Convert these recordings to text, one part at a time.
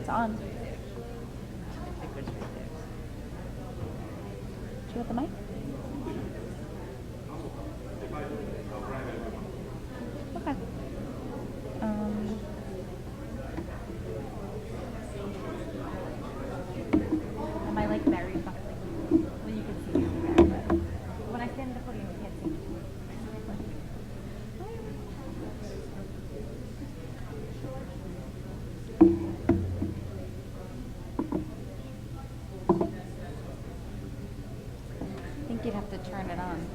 It's on. Do you want the mic? Okay. Am I like very fucking? Well, you can see me there, but when I stand in the podium, you can't see me. I think you'd have to turn it on.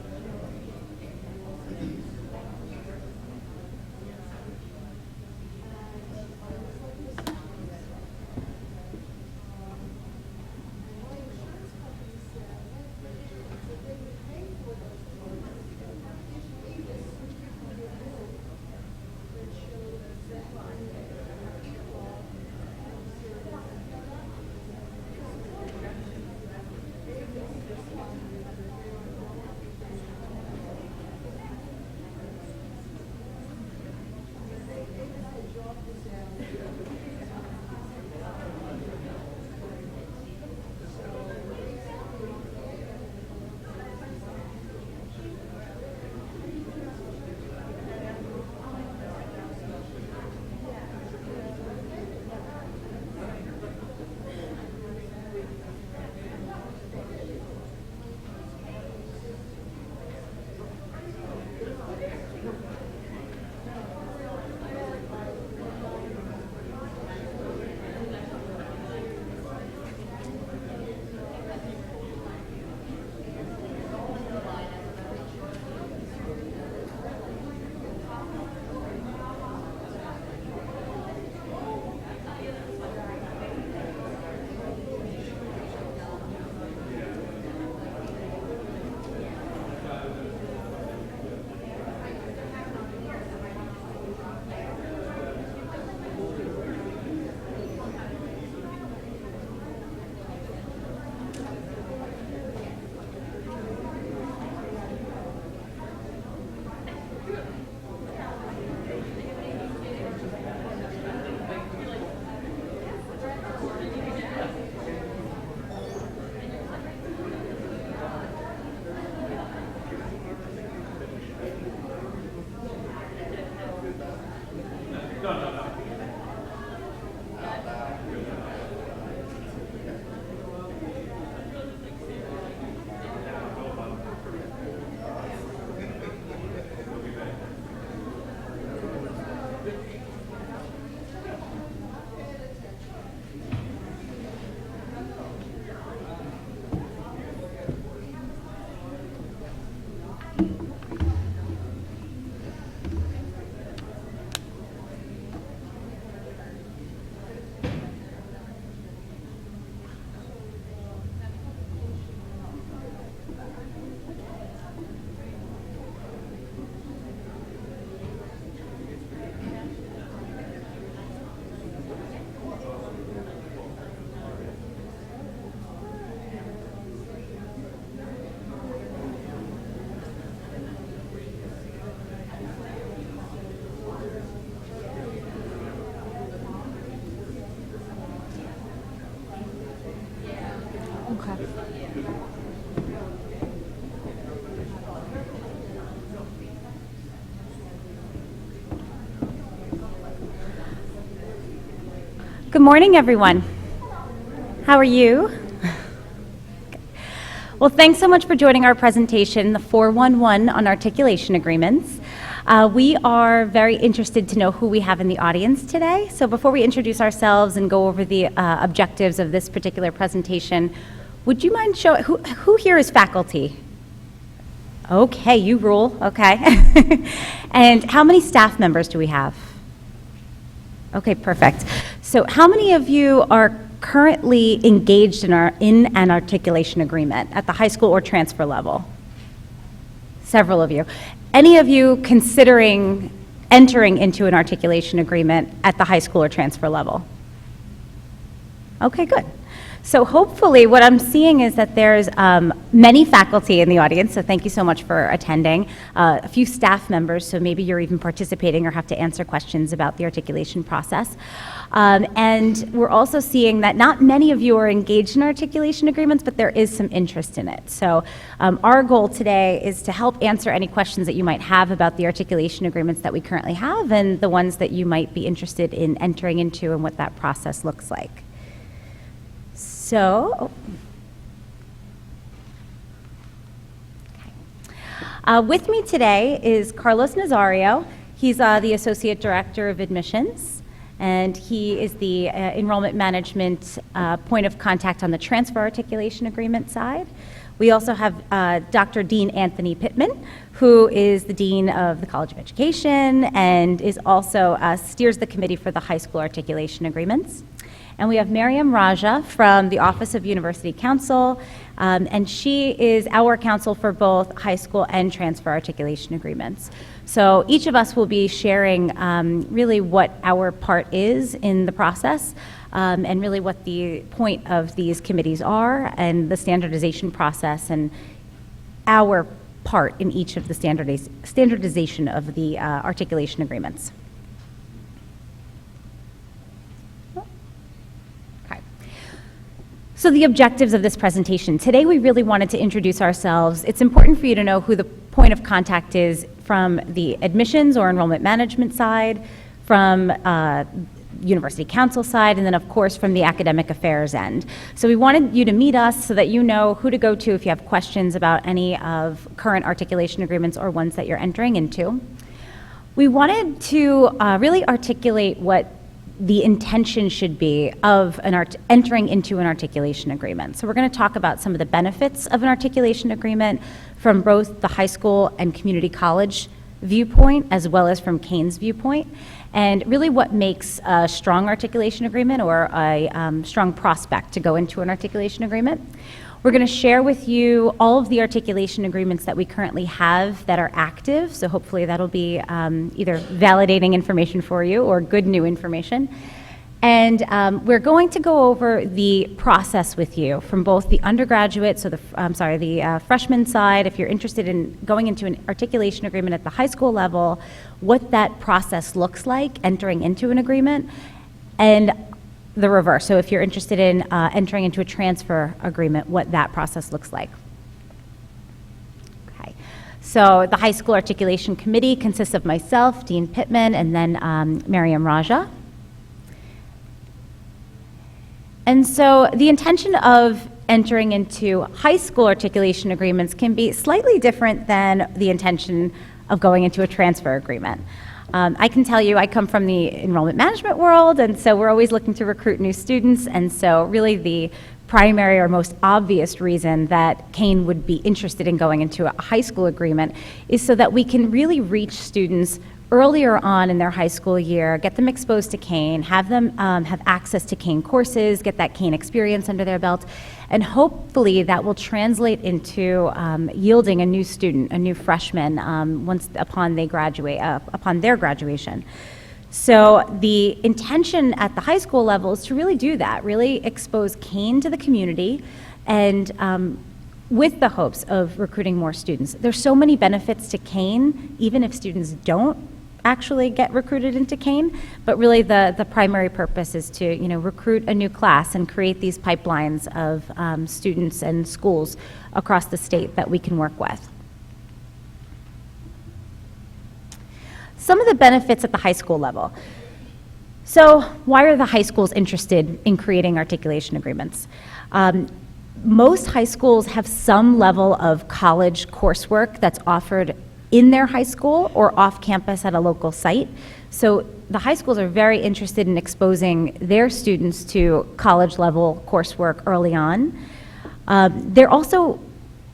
Okay. Good morning, everyone. How are you? Well, thanks so much for joining our presentation, the 411 on Articulation Agreements. We are very interested to know who we have in the audience today. So before we introduce ourselves and go over the objectives of this particular presentation, would you mind showing, who here is faculty? Okay, you rule, okay. And how many staff members do we have? Okay, perfect. So how many of you are currently engaged in an articulation agreement at the high school or transfer level? Several of you. Any of you considering entering into an articulation agreement at the high school or transfer level? Okay, good. So hopefully what I'm seeing is that there's many faculty in the audience, so thank you so much for attending. A few staff members, so maybe you're even participating or have to answer questions about the articulation process. And we're also seeing that not many of you are engaged in articulation agreements, but there is some interest in it. So our goal today is to help answer any questions that you might have about the articulation agreements that we currently have and the ones that you might be interested in entering into and what that process looks like. So, with me today is Carlos Nazario. He's the Associate Director of Admissions, and he is the enrollment management point of contact on the transfer articulation agreement side. We also have Dr. Dean Anthony Pittman, who is the Dean of the College of Education and is also steers the committee for the high school articulation agreements. And we have Miriam Raja from the Office of University Counsel, and she is our counsel for both high school and transfer articulation agreements. So each of us will be sharing really what our part is in the process, and really what the point of these committees are, and the standardization process, and our part in each of the standardization of the articulation agreements. So the objectives of this presentation. Today we really wanted to introduce ourselves. It's important for you to know who the point of contact is from the admissions or enrollment management side, from University Council side, and then of course from the academic affairs end. So we wanted you to meet us so that you know who to go to if you have questions about any of current articulation agreements or ones that you're entering into. We wanted to really articulate what the intention should be of entering into an articulation agreement. So we're going to talk about some of the benefits of an articulation agreement from both the high school and community college viewpoint, as well as from Kane's viewpoint, and really what makes a strong articulation agreement or a strong prospect to go into an articulation agreement. We're going to share with you all of the articulation agreements that we currently have that are active, so hopefully that'll be either validating information for you or good new information. And we're going to go over the process with you from both the undergraduate, so the freshman side, if you're interested in going into an articulation agreement at the high school level, what that process looks like entering into an agreement, and the reverse. So if you're interested in entering into a transfer agreement, what that process looks like. Okay. So the High School Articulation Committee consists of myself, Dean Pittman, and then Miriam Raja. And so the intention of entering into high school articulation agreements can be slightly different than the intention of going into a transfer agreement. I can tell you I come from the enrollment management world, and so we're always looking to recruit new students, and so really the primary or most obvious reason that Kane would be interested in going into a high school agreement is so that we can really reach students earlier on in their high school year, get them exposed to Kane, have them have access to Kane courses, get that Kane experience under their belt, and hopefully that will translate into yielding a new student, a new freshman, upon their graduation. So the intention at the high school level is to really do that, really expose Kane to the community, and with the hopes of recruiting more students. There's so many benefits to Kane, even if students don't actually get recruited into Kane, but really the primary purpose is to recruit a new class and create these pipelines of students and schools across the state that we can work with. Some of the benefits at the high school level. So why are the high schools interested in creating articulation agreements? Most high schools have some level of college coursework that's offered in their high school or off campus at a local site. So the high schools are very interested in exposing their students to college level coursework early on. They're also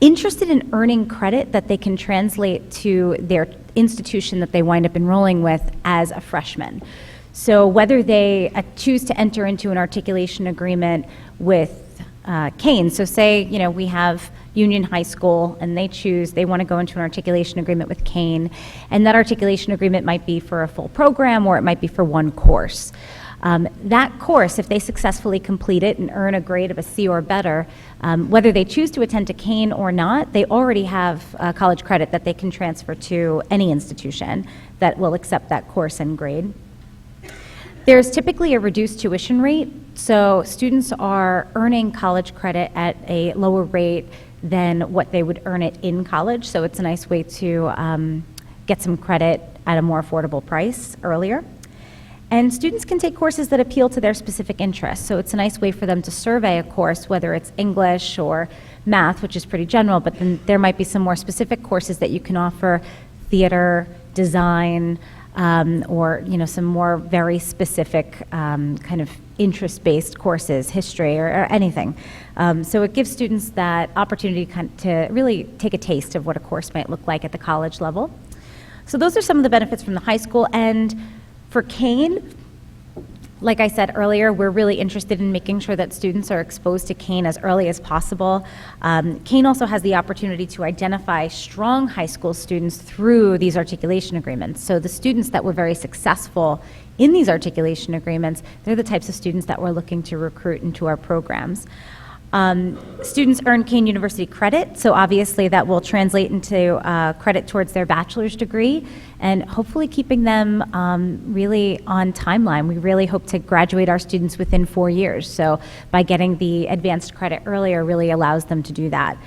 interested in earning credit that they can translate to their institution that they wind up enrolling with as a freshman. So whether they choose to enter into an articulation agreement with Kane, so say we have Union High School and they want to go into an articulation agreement with Kane, and that articulation agreement might be for a full program or it might be for one course. That course, if they successfully complete it and earn a grade of a C or better, whether they choose to attend to Kane or not, they already have college credit that they can transfer to any institution that will accept that course and grade. There's typically a reduced tuition rate, so students are earning college credit at a lower rate than what they would earn it in college, so it's a nice way to get some credit at a more affordable price earlier. And students can take courses that appeal to their specific interests, so it's a nice way for them to survey a course, whether it's English or math, which is pretty general, but then there might be some more specific courses that you can offer, theater, design, or some more very specific kind of interest-based courses, history or anything. So it gives students that opportunity to really take a taste of what a course might look like at the college level. So those are some of the benefits from the high school. And for Kane, like I said earlier, we're really interested in making sure that students are exposed to Kane as early as possible. Kane also has the opportunity to identify strong high school students through these articulation agreements. So the students that were very successful in these articulation agreements, they're the types of students that we're looking to recruit into our programs. Students earn Kane University credit, so obviously that will translate into credit towards their bachelor's degree, and hopefully keeping them really on timeline. We really hope to graduate our students within 4 years, so by getting the advanced credit earlier really allows them to do that.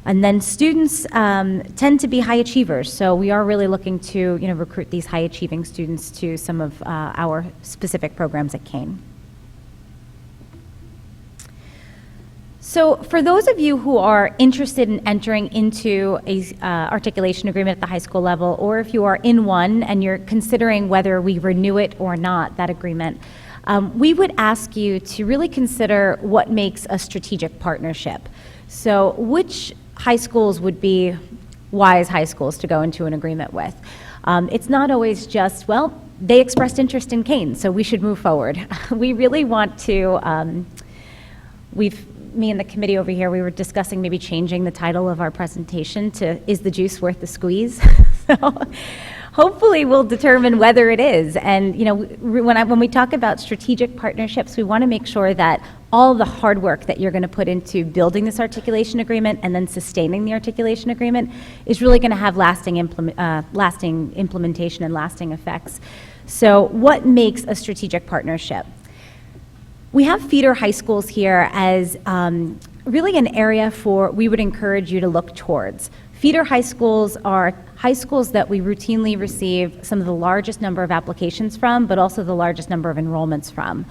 And then students tend to be high achievers, so we are really looking to recruit these high achieving students to some of our specific programs at Kane. So for those of you who are interested in entering into a articulation agreement at the high school level, or if you are in one and you're considering whether we renew it or not, that agreement, we would ask you to really consider what makes a strategic partnership. So which high schools would be wise high schools to go into an agreement with? It's not always just, well, they expressed interest in Kane, so we should move forward. We really want to, me and the committee over here, we were discussing maybe changing the title of our presentation to "Is the Juice Worth the Squeeze?" So hopefully we'll determine whether it is. And when we talk about strategic partnerships, we want to make sure that all the hard work that you're going to put into building this articulation agreement and then sustaining the articulation agreement is really going to have lasting implementation and lasting effects. So what makes a strategic partnership? We have feeder high schools here as really an area we would encourage you to look towards. Feeder high schools are high schools that we routinely receive some of the largest number of applications from, but also the largest number of enrollments from.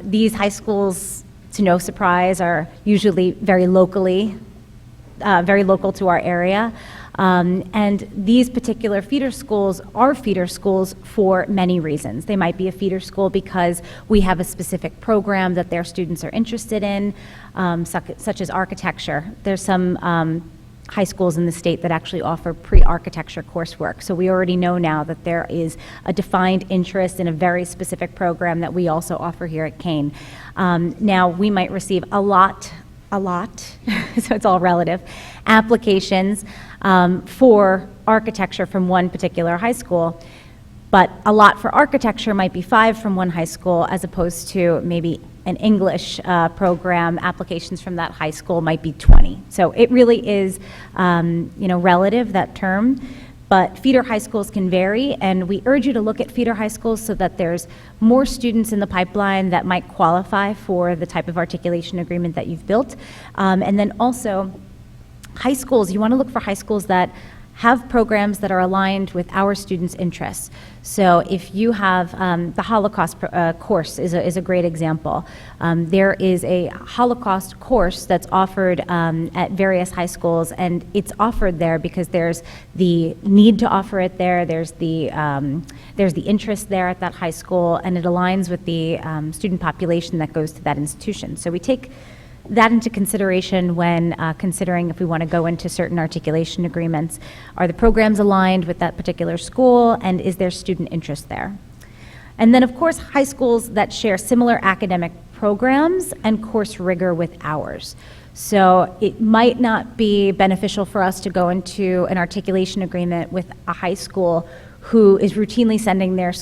These high schools, to no surprise, are usually very local to our area. And these particular feeder schools are feeder schools for many reasons. They might be a feeder school because we have a specific program that their students are interested in, such as architecture. There's some high schools in the state that actually offer pre-architecture coursework. So we already know now that there is a defined interest in a very specific program that we also offer here at Kane. Now, we might receive a lot, so it's all relative, applications for architecture from one particular high school, but a lot for architecture might be 5 from one high school as opposed to maybe an English program. Applications from that high school might be 20. So it really is relative, that term, but feeder high schools can vary, and we urge you to look at feeder high schools so that there's more students in the pipeline that might qualify for the type of articulation agreement that you've built. And then also, high schools, you want to look for high schools that have programs that are aligned with our students' interests. So if you have the Holocaust course is a great example. There is a Holocaust course that's offered at various high schools, and it's offered there because there's the need to offer it there, there's the interest there at that high school, and it aligns with the student population that goes to that institution. So we take that into consideration when considering if we want to go into certain articulation agreements. Are the programs aligned with that particular school, and is there student interest there? And then, of course, high schools that share similar academic programs and course rigor with ours. So it might not be beneficial for us to go into an articulation agreement with a high school who is routinely sending their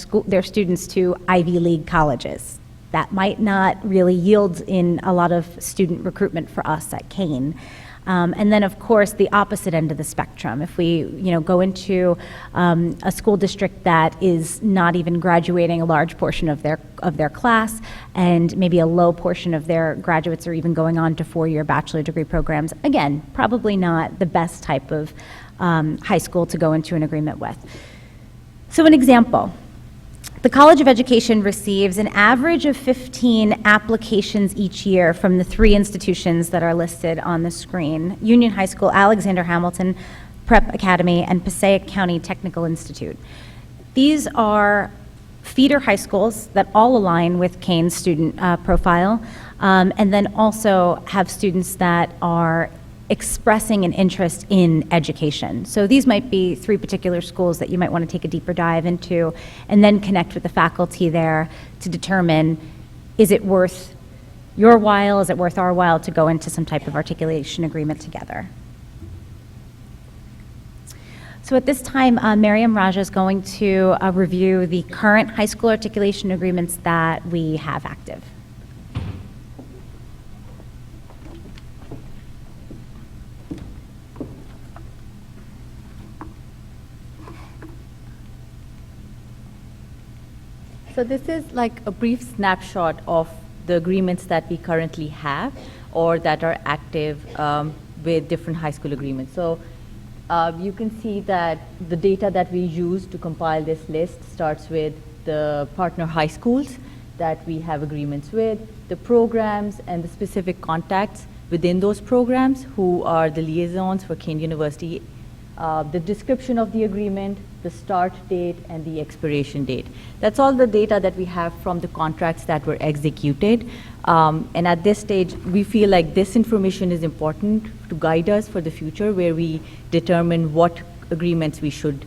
students to Ivy League colleges. That might not really yield in a lot of student recruitment for us at Kane. And then, of course, the opposite end of the spectrum. If we, go into a school district that is not even graduating a large portion of their class, and maybe a low portion of their graduates are even going on to 4-year bachelor degree programs, again, probably not the best type of high school to go into an agreement with. So, an example. The College of Education receives an average of 15 applications each year from the 3 institutions that are listed on the screen: Union High School, Alexander Hamilton Prep Academy, and Passaic County Technical Institute. These are feeder high schools that all align with Kane's student profile, and then also have students that are expressing an interest in education. So these might be 3 particular schools that you might want to take a deeper dive into, and then connect with the faculty there to determine, is it worth your while, is it worth our while to go into some type of articulation agreement together? So at this time, Miriam Raja is going to review the current high school articulation agreements that we have active. So this is like a brief snapshot of the agreements that we currently have or that are active with different high school agreements. So you can see that the data that we use to compile this list starts with the partner high schools that we have agreements with, the programs and the specific contacts within those programs who are the liaisons for Kane University, the description of the agreement, the start date, and the expiration date. That's all the data that we have from the contracts that were executed. And at this stage, we feel like this information is important to guide us for the future, where we determine what agreements we should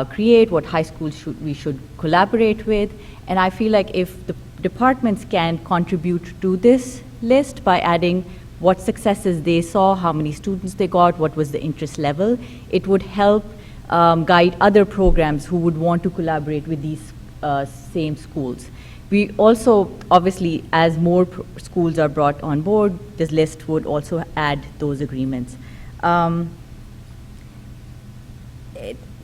create, what high schools we should collaborate with. And I feel like if the departments can contribute to this list by adding what successes they saw, how many students they got, what was the interest level, it would help guide other programs who would want to collaborate with these same schools. We also, obviously, as more schools are brought on board, this list would also add those agreements.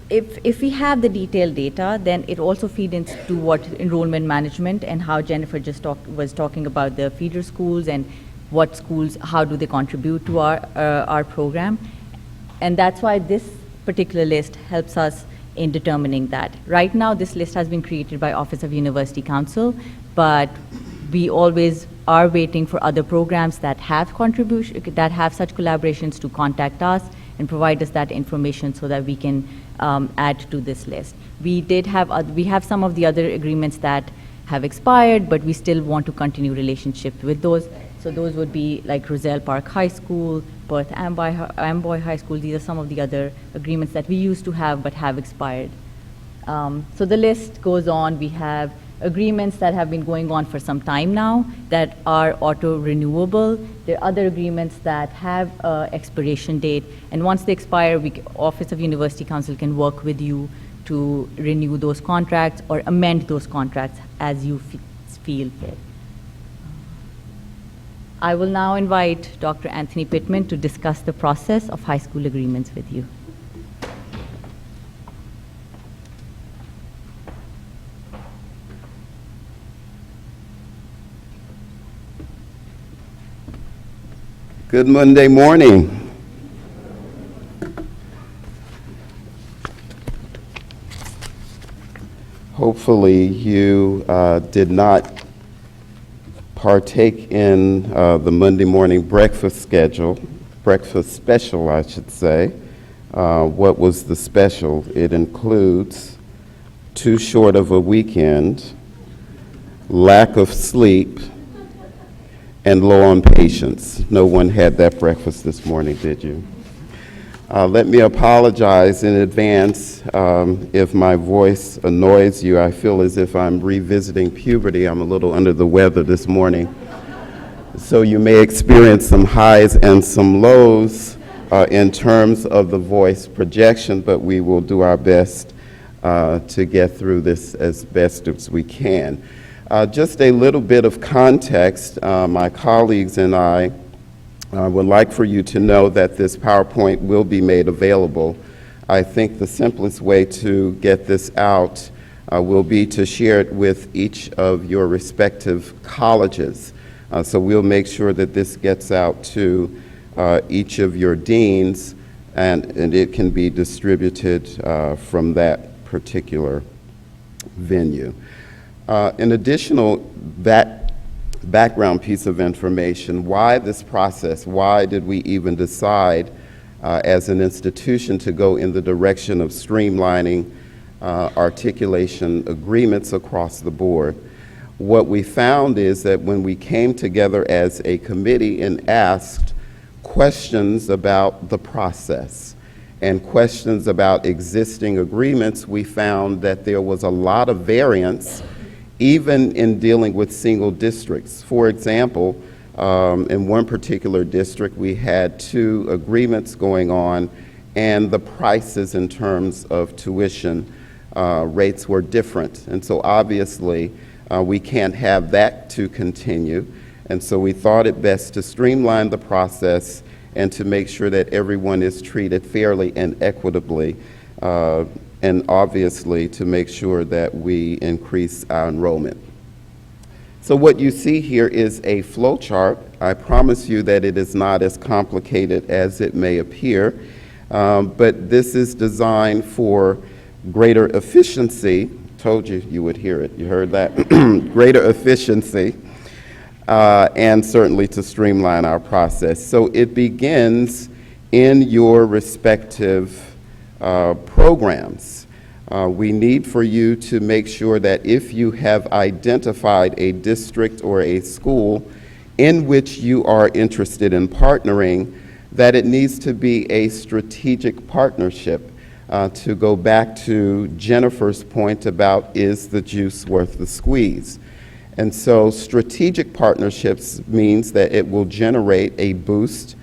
If we have the detailed data, then it also feeds into what enrollment management and how Jennifer just was talking about the feeder schools and what schools, how do they contribute to our program. And that's why this particular list helps us in determining that. Right now, this list has been created by Office of University Council, but we always are waiting for other programs that have that have such collaborations to contact us and provide us that information so that we can add to this list. We have some of the other agreements that have expired, but we still want to continue relationships with those. So those would be like Roselle Park High School, Perth Amboy High School. These are some of the other agreements that we used to have but have expired. So the list goes on. We have agreements that have been going on for some time now that are auto-renewable. There are other agreements that have expiration date, and once they expire, Office of University Council can work with you to renew those contracts or amend those contracts as you feel fit. I will now invite Dr. Anthony Pittman to discuss the process of high school agreements with you. Good Monday morning. Hopefully you did not partake in the Monday morning breakfast special, I should say. What was the special? It includes too short of a weekend, lack of sleep, and low on patience. No one had that breakfast this morning, did you? Let me apologize in advance if my voice annoys you. I feel as if I'm revisiting puberty. I'm a little under the weather this morning. So you may experience some highs and some lows in terms of the voice projection, but we will do our best to get through this as best as we can. Just a little bit of context, my colleagues and I would like for you to know that this PowerPoint will be made available. I think the simplest way to get this out will be to share it with each of your respective colleges. So we'll make sure that this gets out to each of your deans, and it can be distributed from that particular venue. An additional background piece of information: why this process? Why did we even decide as an institution to go in the direction of streamlining articulation agreements across the board? What we found is that when we came together as a committee and asked questions about the process and questions about existing agreements, we found that there was a lot of variance even in dealing with single districts. For example, in one particular district, we had 2 agreements going on, and the prices in terms of tuition rates were different. And so obviously, we can't have that to continue. And so we thought it best to streamline the process and to make sure that everyone is treated fairly and equitably, and obviously to make sure that we increase our enrollment. So what you see here is a flow chart. I promise you that it is not as complicated as it may appear, but this is designed for greater efficiency. Told you you would hear it. You heard that? Greater efficiency, and certainly to streamline our process. So it begins in your respective programs. We need for you to make sure that if you have identified a district or a school in which you are interested in partnering, that it needs to be a strategic partnership. To go back to Jennifer's point about, is the juice worth the squeeze? And so strategic partnerships means that it will generate a boost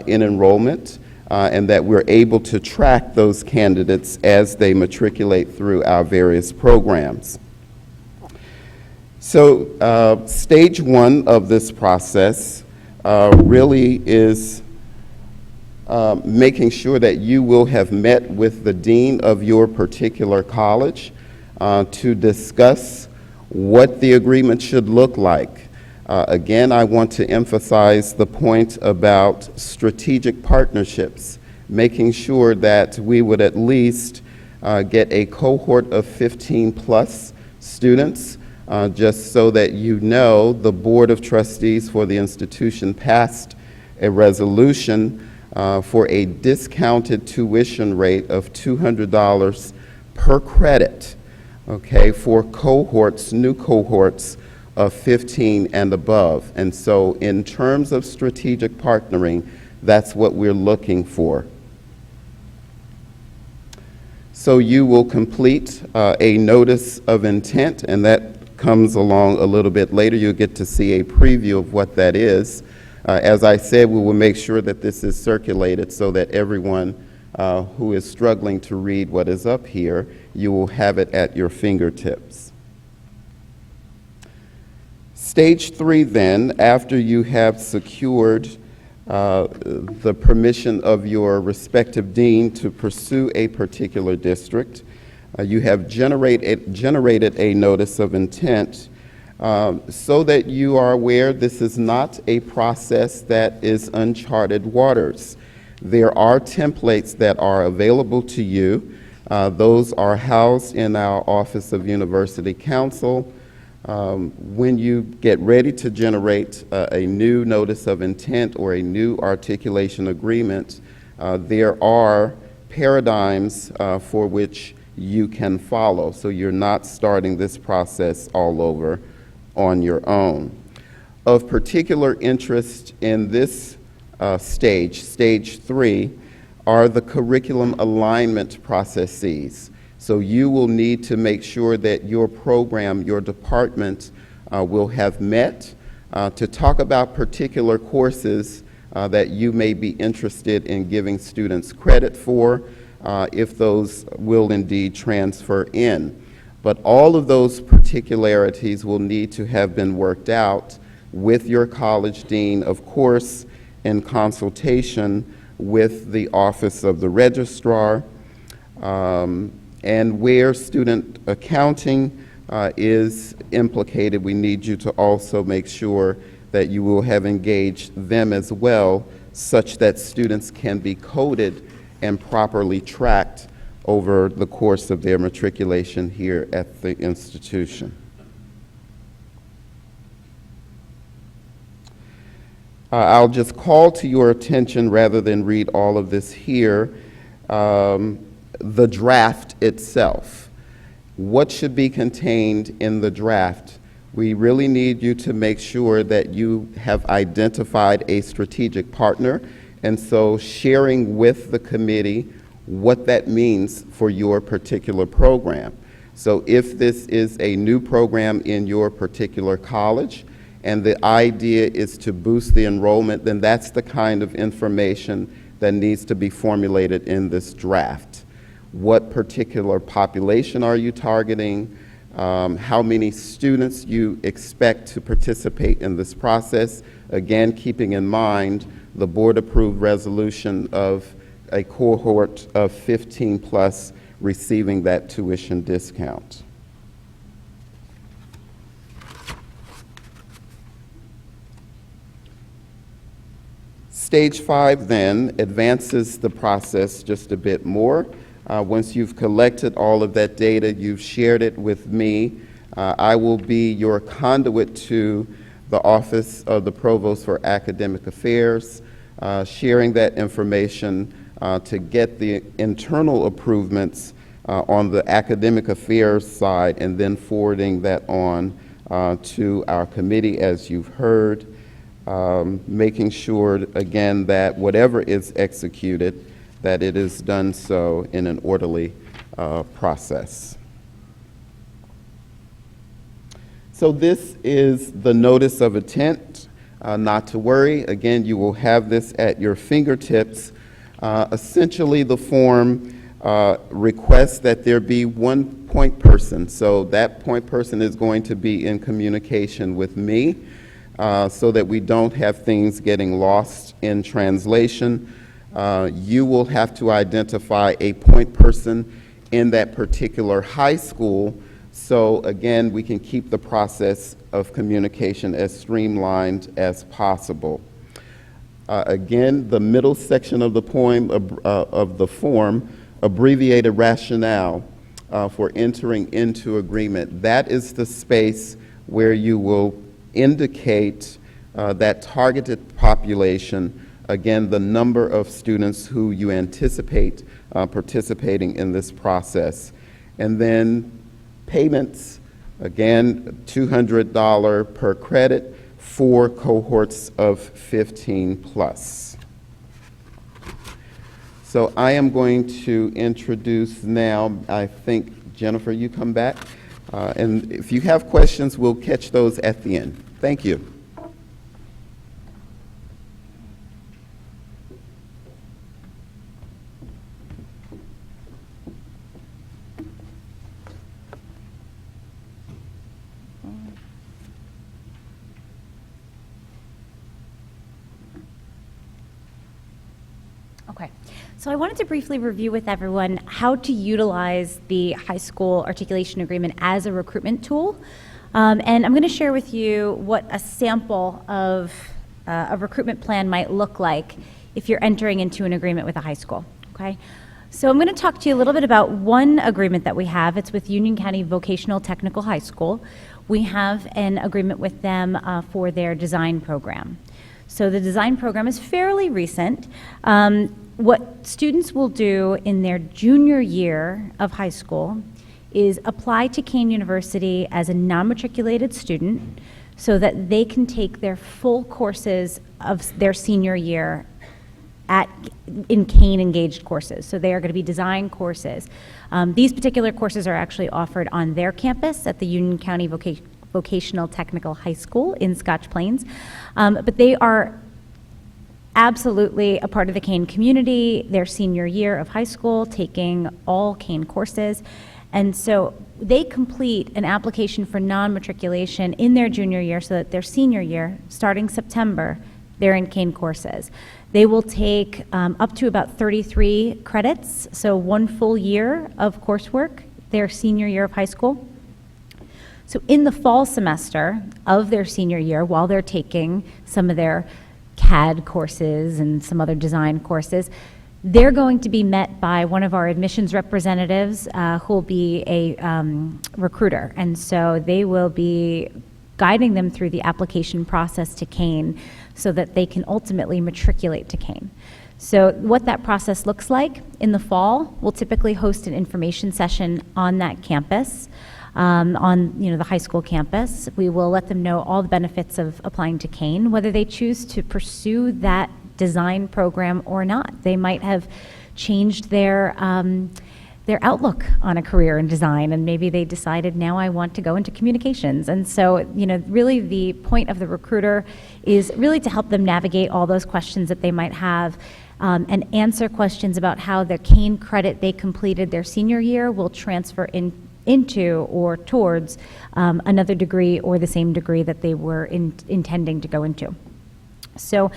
in enrollment, and that we're able to track those candidates as they matriculate through our various programs. So stage 1 of this process really is making sure that you will have met with the dean of your particular college to discuss what the agreement should look like. Again, I want to emphasize the point about strategic partnerships, making sure that we would at least get a cohort of 15 plus students, just so that you know the Board of Trustees for the institution passed a resolution for a discounted tuition rate of $200 per credit, okay, for cohorts, new cohorts of 15 and above. And so in terms of strategic partnering, that's what we're looking for. So you will complete a notice of intent, and that comes along a little bit later. You'll get to see a preview of what that is. As I said, we will make sure that this is circulated so that everyone who is struggling to read what is up here, you will have it at your fingertips. Stage 3 then, after you have secured the permission of your respective dean to pursue a particular district, you have generated a notice of intent, so that you are aware this is not a process that is uncharted waters. There are templates that are available to you. Those are housed in our Office of University Counsel. When you get ready to generate a new notice of intent or a new articulation agreement, there are paradigms for which you can follow, so you're not starting this process all over on your own. Of particular interest in this stage 3, are the curriculum alignment processes. So you will need to make sure that your program, your department will have met to talk about particular courses that you may be interested in giving students credit for. if those will indeed transfer in. But all of those particularities will need to have been worked out with your college dean, of course, in consultation with the Office of the Registrar. And where student accounting is implicated, we need you to also make sure that you will have engaged them as well, such that students can be coded and properly tracked over the course of their matriculation here at the institution. I'll just call to your attention, rather than read all of this here, the draft itself. What should be contained in the draft? We really need you to make sure that you have identified a strategic partner, and so sharing with the committee what that means for your particular program. So if this is a new program in your particular college, and the idea is to boost the enrollment, then that's the kind of information that needs to be formulated in this draft. What particular population are you targeting? How many students you expect to participate in this process? Again, keeping in mind the board-approved resolution of a cohort of 15 plus receiving that tuition discount. Stage 5 then advances the process just a bit more. Once you've collected all of that data, you've shared it with me. I will be your conduit to the Office of the Provost for Academic Affairs, sharing that information to get the internal improvements on the academic affairs side, and then forwarding that on to our committee, as you've heard. Making sure, again, that whatever is executed, that it is done so in an orderly process. So this is the notice of intent. Not to worry, again, you will have this at your fingertips. Essentially, the form requests that there be one point person. So that point person is going to be in communication with me, so that we don't have things getting lost in translation. You will have to identify a point person in that particular high school, so again, we can keep the process of communication as streamlined as possible. Again, the middle section of the poem of the form, abbreviated rationale for entering into agreement. That is the space where you will indicate that targeted population, again, the number of students who you anticipate participating in this process. And then payments, again, $200 per credit for cohorts of 15 plus. So I am going to introduce now, I think, Jennifer, you come back. And if you have questions, we'll catch those at the end. Thank you. Okay, so I wanted to briefly review with everyone how to utilize the high school articulation agreement as a recruitment tool. And I'm going to share with you what a sample of a recruitment plan might look like if you're entering into an agreement with a high school, okay? So I'm going to talk to you a little bit about one agreement that we have. It's with Union County Vocational Technical High School. We have an agreement with them for their design program. So the design program is fairly recent. What students will do in their junior year of high school is apply to Kane University as a non-matriculated student so that they can take their full courses of their senior year in Kane engaged courses. So they are going to be design courses. These particular courses are actually offered on their campus at the Union County Vocational Technical High School in Scotch Plains. But they are absolutely a part of the Kane community, their senior year of high school, taking all Kane courses. And so they complete an application for non-matriculation in their junior year so that their senior year, starting September, they're in Kane courses. They will take up to about 33 credits, so 1 full year of coursework, their senior year of high school. So in the fall semester of their senior year, while they're taking some of their CAD courses and some other design courses, they're going to be met by one of our admissions representatives who will be a recruiter. And so they will be guiding them through the application process to Kane so that they can ultimately matriculate to Kane. So what that process looks like in the fall, we'll typically host an information session on that campus, on the high school campus. We will let them know all the benefits of applying to Kane, whether they choose to pursue that design program or not. They might have changed their outlook on a career in design, and maybe they decided, now I want to go into communications. And so, really the point of the recruiter is really to help them navigate all those questions that they might have, and answer questions about how the Kane credit they completed their senior year will transfer into or towards another degree or the same degree that they were intending to go into. So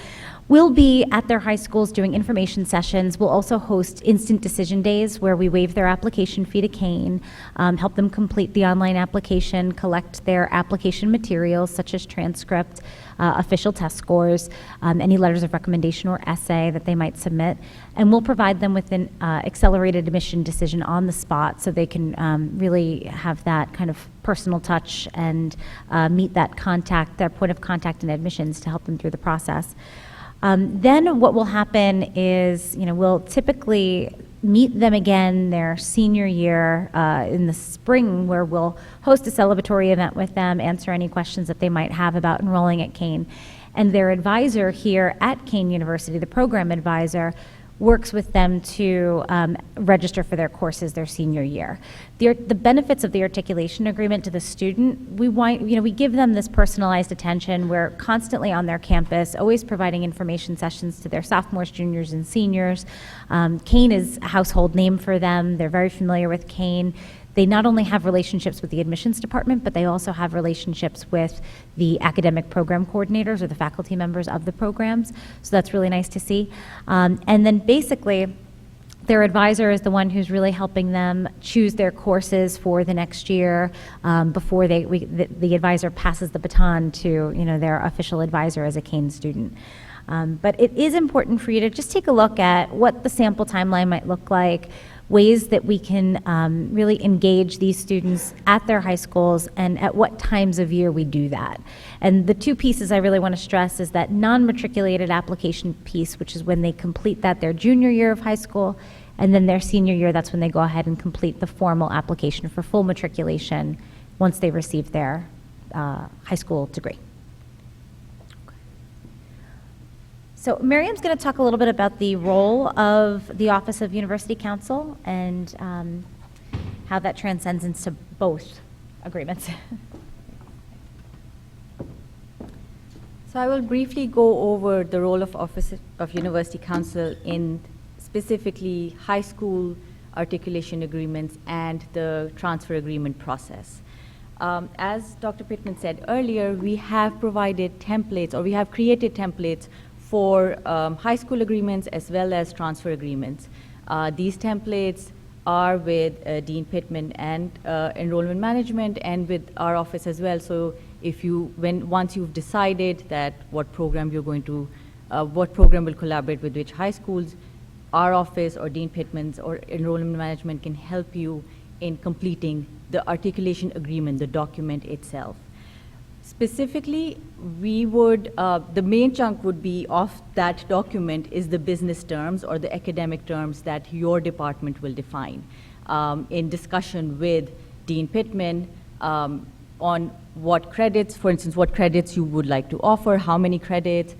we'll be at their high schools doing information sessions. We'll also host instant decision days where we waive their application fee to Kane, help them complete the online application, collect their application materials such as transcript, official test scores, any letters of recommendation or essay that they might submit, and we'll provide them with an accelerated admission decision on the spot so they can really have that kind of personal touch and meet that point of contact in admissions to help them through the process. Then what will happen is, we'll typically meet them again their senior year in the spring, where we'll host a celebratory event with them, answer any questions that they might have about enrolling at Kane. And their advisor here at Kane University, the program advisor, works with them to register for their courses their senior year. The benefits of the articulation agreement to the student, we give them this personalized attention. We're constantly on their campus, always providing information sessions to their sophomores, juniors, and seniors. Kane is a household name for them. They're very familiar with Kane. They not only have relationships with the admissions department, but they also have relationships with the academic program coordinators or the faculty members of the programs. So that's really nice to see. And then basically, their advisor is the one who's really helping them choose their courses for the next year before the advisor passes the baton to their official advisor as a Kane student. But it is important for you to just take a look at what the sample timeline might look like, ways that we can really engage these students at their high schools, and at what times of year we do that. And the two pieces I really want to stress is that non-matriculated application piece, which is when they complete their junior year of high school, and then their senior year, that's when they go ahead and complete the formal application for full matriculation once they receive their high school degree. So Miriam's going to talk a little bit about the role of the Office of University Counsel and how that transcends into both agreements. So I will briefly go over the role of Office of University Counsel in specifically high school articulation agreements and the transfer agreement process. As Dr. Pittman said earlier, we have provided templates, or we have created templates for high school agreements as well as transfer agreements. These templates are with Dean Pittman and Enrollment Management, and with our office as well. So once you've decided that what program will collaborate with which high schools, our office or Dean Pittman's or Enrollment Management can help you in completing the articulation agreement, the document itself. Specifically, the main chunk would be of that document is the business terms or the academic terms that your department will define in discussion with Dean Pittman on what credits, for instance, what credits you would like to offer, how many credits,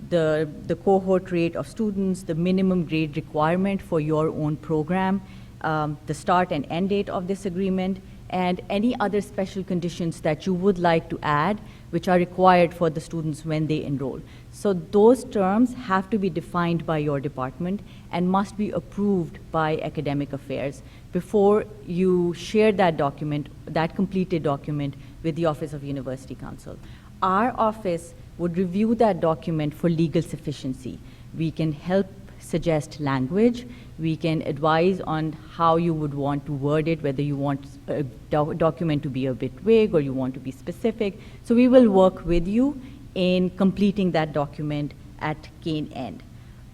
the cohort rate of students, the minimum grade requirement for your own program, the start and end date of this agreement, and any other special conditions that you would like to add which are required for the students when they enroll. So those terms have to be defined by your department and must be approved by academic affairs before you share that document, that completed document, with the Office of University Counsel. Our office would review that document for legal sufficiency. We can help suggest language. We can advise on how you would want to word it, whether you want a document to be a bit vague or you want to be specific. So we will work with you in completing that document at Kane end.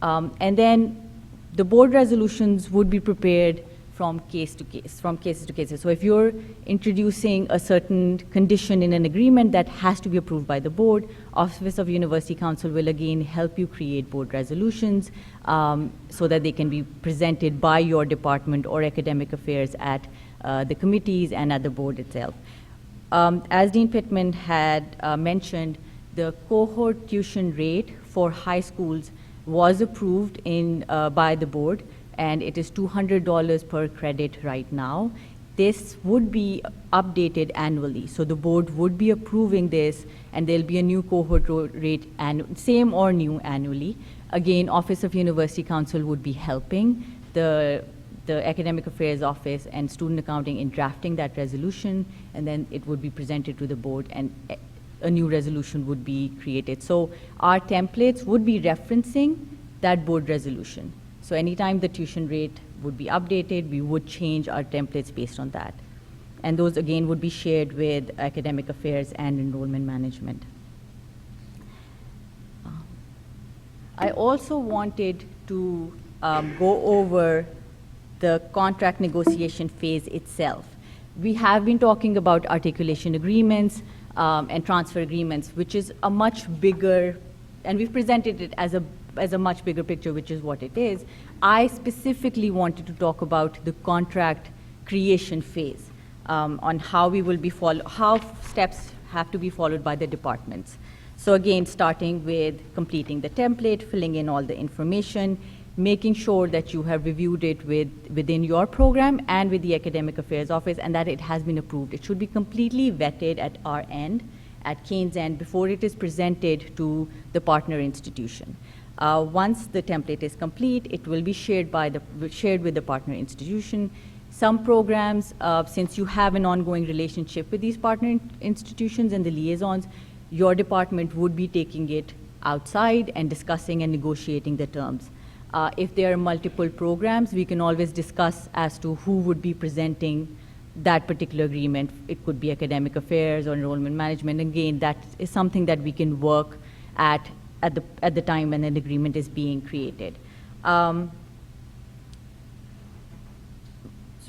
And then the board resolutions would be prepared from case to case, from cases to cases. So if you're introducing a certain condition in an agreement that has to be approved by the board, Office of University Counsel will again help you create board resolutions so that they can be presented by your department or academic affairs at the committees and at the board itself. As Dean Pittman had mentioned, the cohort tuition rate for high schools was approved by the board, and it is $200 per credit right now. This would be updated annually. So the board would be approving this, and there'll be a new cohort rate, same or new annually. Again, Office of University Counsel would be helping the Academic Affairs Office and Student Accounting in drafting that resolution, and then it would be presented to the board, and a new resolution would be created. So our templates would be referencing that board resolution. So anytime the tuition rate would be updated, we would change our templates based on that. And those, again, would be shared with academic affairs and enrollment management. I also wanted to go over the contract negotiation phase itself. We have been talking about articulation agreements and transfer agreements, which is a much bigger, and we've presented it as a much bigger picture, which is what it is. I specifically wanted to talk about the contract creation phase, on how we will be how steps have to be followed by the departments. So again, starting with completing the template, filling in all the information, making sure that you have reviewed it within your program and with the Academic Affairs Office, and that it has been approved. It should be completely vetted at our end, at Kane's end, before it is presented to the partner institution. Once the template is complete, it will be shared with the partner institution. Some programs, since you have an ongoing relationship with these partner institutions and the liaisons, your department would be taking it outside and discussing and negotiating the terms. If there are multiple programs, we can always discuss as to who would be presenting that particular agreement. It could be academic affairs or enrollment management. Again, that is something that we can work at the time when an agreement is being created.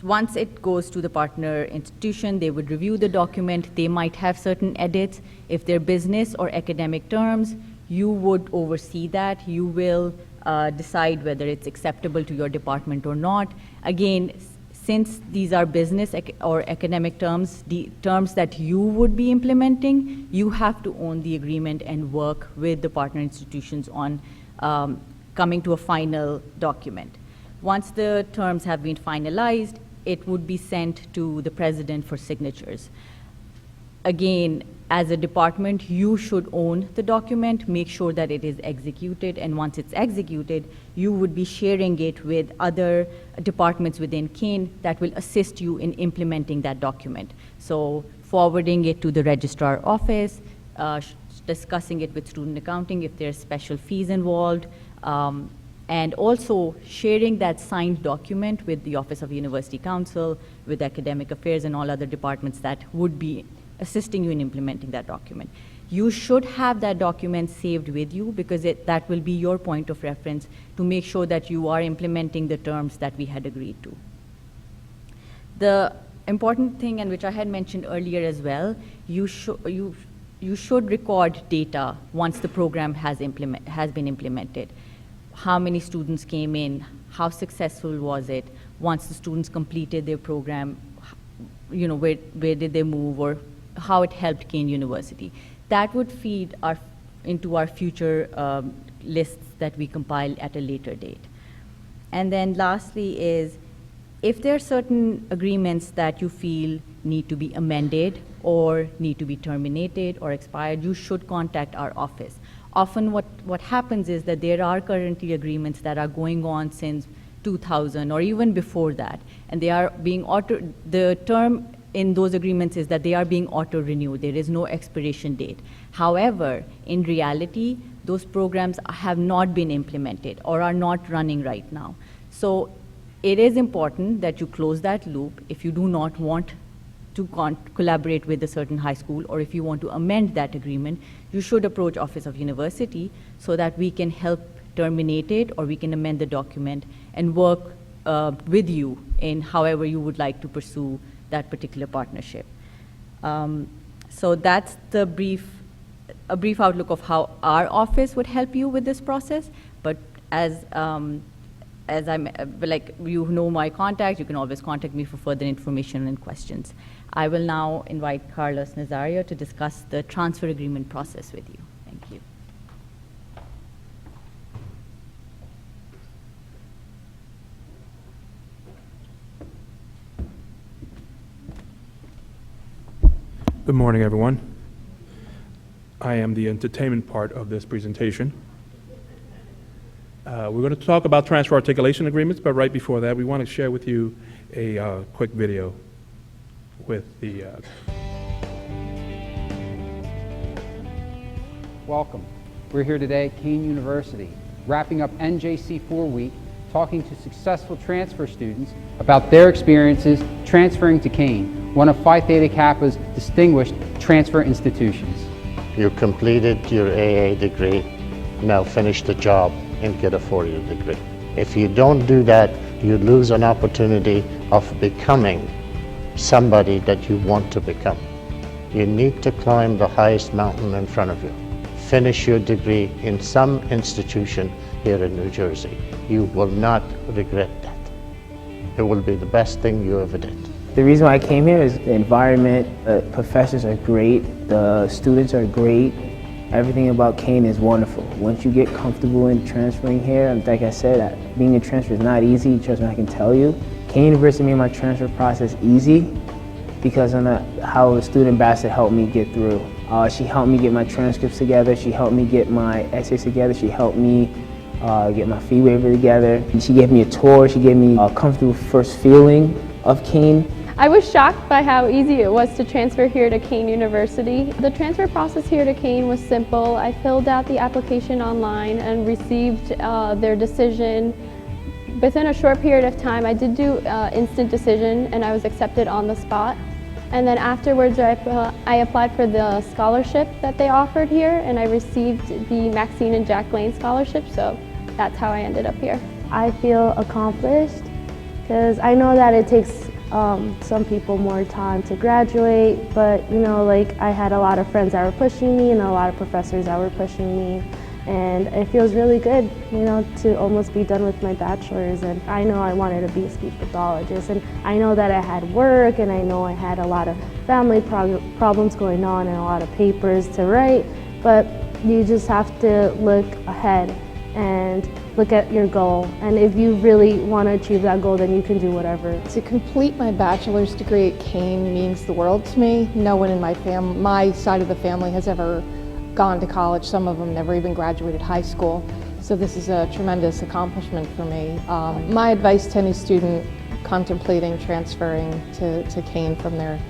Once it goes to the partner institution, they would review the document. They might have certain edits. If they're business or academic terms, you would oversee that. You will decide whether it's acceptable to your department or not. Again, since these are business or academic terms, the terms that you would be implementing, you have to own the agreement and work with the partner institutions on coming to a final document. Once the terms have been finalized, it would be sent to the president for signatures. Again, as a department, you should own the document, make sure that it is executed, and once it's executed, you would be sharing it with other departments within Kane that will assist you in implementing that document. So forwarding it to the registrar office, discussing it with student accounting if there's special fees involved, and also sharing that signed document with the Office of University Counsel, with academic affairs and all other departments that would be assisting you in implementing that document. You should have that document saved with you because that will be your point of reference to make sure that you are implementing the terms that we had agreed to. The important thing, and which I had mentioned earlier as well, you should record data once the program has been implemented. How many students came in, how successful was it, once the students completed their program, where did they move, or how it helped Kane University. That would feed into our future lists that we compile at a later date. And then lastly is If there are certain agreements that you feel need to be amended or need to be terminated or expired, you should contact our office. Often what happens is that there are currently agreements that are going on since 2000 or even before that, and they are being the term in those agreements is that they are being auto-renewed. There is no expiration date. However, in reality, those programs have not been implemented or are not running right now. So it is important that you close that loop if you do not want to collaborate with a certain high school, or if you want to amend that agreement, you should approach Office of University so that we can help terminate it, or we can amend the document and work with you in however you would like to pursue that particular partnership. So that's a brief outlook of how our office would help you with this process. But as I'm, like, you know my contact, you can always contact me for further information and questions. I will now invite Carlos Nazario to discuss the transfer agreement process with you. Thank you. Good morning, everyone. I am the entertainment part of this presentation. We're going to talk about transfer articulation agreements, but right before that, we want to share with you a quick video with the... Welcome. We're here today at Kean University, wrapping up NJC4 week, talking to successful transfer students about their experiences transferring to Kean, one of Phi Theta Kappa's distinguished transfer institutions. You completed your AA degree, now finish the job and get a four-year degree. If you don't do that, you lose an opportunity of becoming somebody that you want to become. You need to climb the highest mountain in front of you. Finish your degree in some institution here in New Jersey. You will not regret that. It will be the best thing you ever did. The reason why I came here is the environment. The professors are great, the students are great. Everything about Kean is wonderful. Once you get comfortable in transferring here, and like I said, being a transfer is not easy, trust me, I can tell you. Kean University made my transfer process easy because of how the student ambassador helped me get through. She helped me get my transcripts together, she helped me get my essays together, she helped me get my fee waiver together. And she gave me a tour, she gave me a comfortable first feeling of Kean. I was shocked by how easy it was to transfer here to Kean University. The transfer process here to Kean was simple. I filled out the application online and received their decision. Within a short period of time, I did do instant decision and I was accepted on the spot. And then afterwards, I applied for the scholarship that they offered here, and I received the Maxine and Jack Lane scholarship, so that's how I ended up here. I feel accomplished because I know that it takes some people more time to graduate, but you know, like I had a lot of friends that were pushing me and a lot of professors that were pushing me, and it feels really good, you know, to almost be done with my bachelor's. And I know I wanted to be a speech pathologist, and I know that I had work, and I know I had a lot of family problems going on and a lot of papers to write, but you just have to look ahead and look at your goal, and if you really want to achieve that goal, then you can do whatever. To complete my bachelor's degree at Kean means the world to me. No one in my side of the family has ever gone to college. Some of them never even graduated high school. So this is a tremendous accomplishment for me. My advice to any student contemplating transferring to Kean from their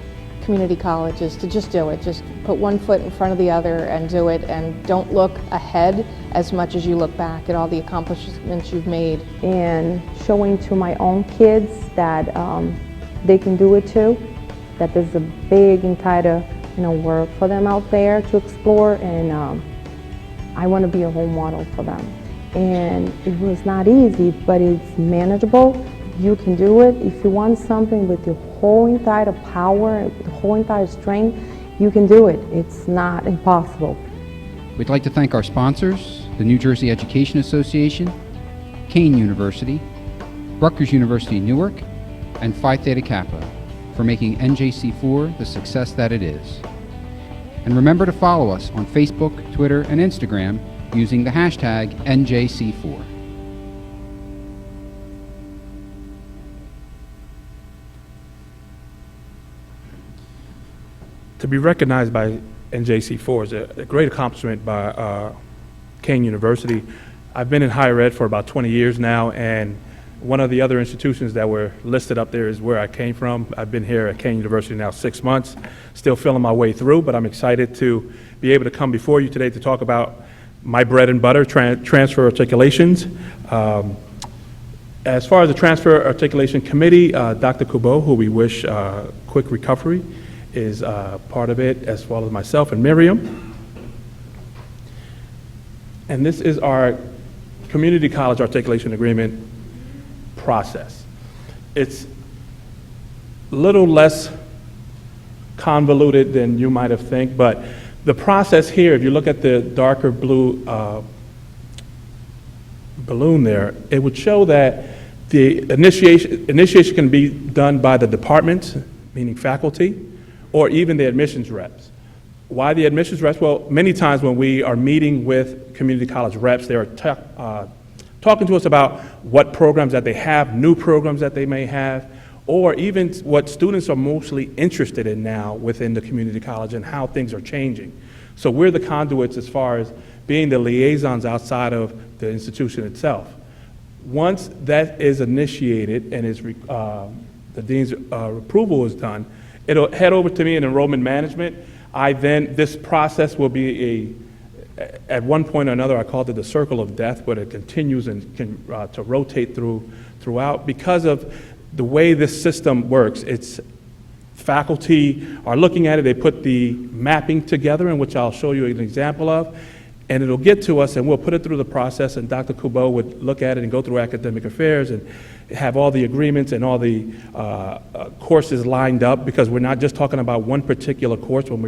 community college is to just do it. Just put one foot in front of the other and do it, and don't look ahead as much as you look back at all the accomplishments you've made. And showing to my own kids that they can do it too, that there's a big entire work for them out there to explore, and I want to be a role model for them. And it was not easy, but it's manageable. You can do it. If you want something with your whole entire power, the whole entire strength, you can do it. It's not impossible. We'd like to thank our sponsors, the New Jersey Education Association, Kean University, Rutgers University Newark, and Phi Theta Kappa for making NJC4 the success that it is. And remember to follow us on Facebook, Twitter, and Instagram using the hashtag NJC4. be recognized by NJC4 is a great accomplishment by Kane University. I've been in higher ed for about 20 years now, and one of the other institutions that were listed up there is where I came from. I've been here at Kane University now 6 months, still feeling my way through, but I'm excited to be able to come before you today to talk about my bread and butter, transfer articulations. As far as the Transfer Articulation Committee, Dr. Kubo, who we wish quick recovery, is part of it, as well as myself and Miriam. And this is our community college articulation agreement process. It's a little less convoluted than you might have think, but the process here, if you look at the darker blue balloon there, it would show that the initiation can be done by the departments, meaning faculty, or even the admissions reps. Why the admissions reps? Well, many times when we are meeting with community college reps, they are talking to us about what programs that they have, new programs that they may have, or even what students are mostly interested in now within the community college and how things are changing. So we're the conduits as far as being the liaisons outside of the institution itself. Once that is initiated and is the dean's approval is done, it'll head over to me in enrollment management. This process will be at one point or another, I called it the circle of death, but it continues and to rotate throughout because of the way this system works. It's faculty are looking at it, they put the mapping together, in which I'll show you an example of, and it'll get to us and we'll put it through the process, and Dr. Kubo would look at it and go through academic affairs and have all the agreements and all the courses lined up, because we're not just talking about one particular course when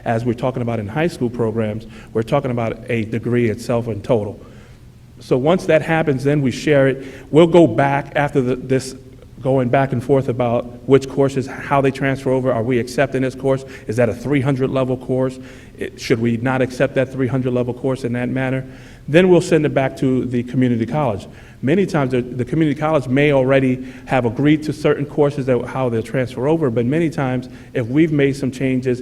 as we're talking about in high school programs, we're talking about a degree itself in total. So once that happens, then we share it. We'll go back after this going back and forth about which courses, how they transfer over. Are we accepting this course? Is that a 300 level course? Should we not accept that 300 level course in that manner? Then we'll send it back to the community college. Many times the community college may already have agreed to certain courses, how they'll transfer over, but many times if we've made some changes,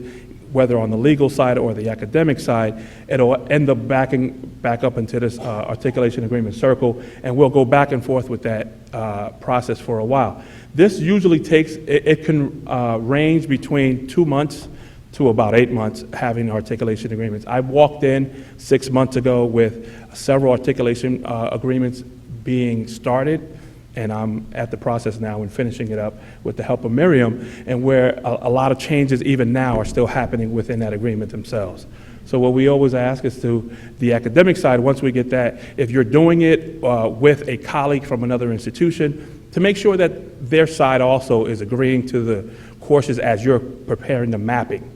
whether on the legal side or the academic side, it'll end up backing back up into this articulation agreement circle, and we'll go back and forth with that process for a while. This usually takes, it can range between 2 months to about 8 months having articulation agreements. I walked in 6 months ago with several articulation agreements being started, and I'm at the process now and finishing it up with the help of Miriam, and where a lot of changes even now are still happening within that agreement themselves. So what we always ask is to the academic side, once we get that, if you're doing it with a colleague from another institution, to make sure that their side also is agreeing to the courses as you're preparing the mapping.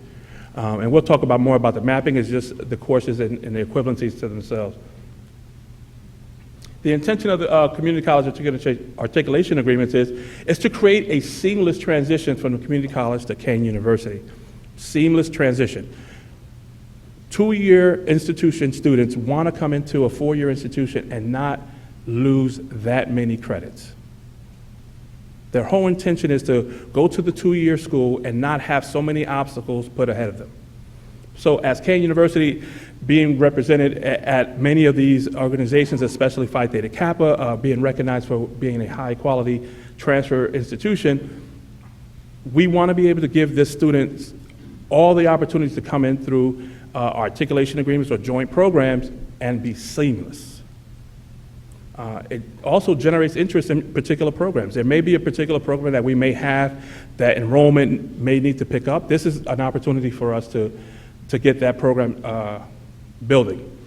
And we'll talk about more about the mapping, is just the courses and the equivalencies to themselves. The intention of the community college articulation agreements is to create a seamless transition from the community college to Kane University. Seamless transition. 2-year institution students want to come into a 4-year institution and not lose that many credits. Their whole intention is to go to the 2-year school and not have so many obstacles put ahead of them. So as Kane University being represented at many of these organizations, especially Phi Theta Kappa, being recognized for being a high quality transfer institution, we want to be able to give the students all the opportunities to come in through articulation agreements or joint programs and be seamless. It also generates interest in particular programs. There may be a particular program that we may have that enrollment may need to pick up. This is an opportunity for us to get that program building.